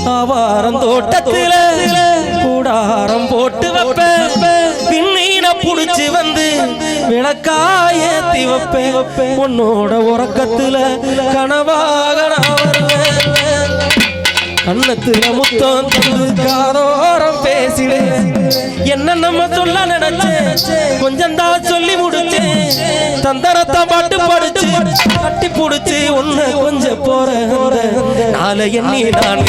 ஆவாரம் தோட்டத்தில கூடாரம் போட்டு வைப்பேன் பின்னீன புடிச்சு வந்து விளக்காய ஏத்தி வைப்பேன் உன்னோட உறக்கத்துல கனவாக நான் வருவேன் கண்ணத்துல முத்தம் தந்து காதோரம் பேசிடு என்ன நம்ம சொல்ல நினைச்சேன் கொஞ்சம் தான் சொல்லி முடிச்சேன் தந்தரத்தை பாட்டு படிச்சு கட்டி புடிச்சு ஒன்னு கொஞ்சம் போற நாளை எண்ணி நான்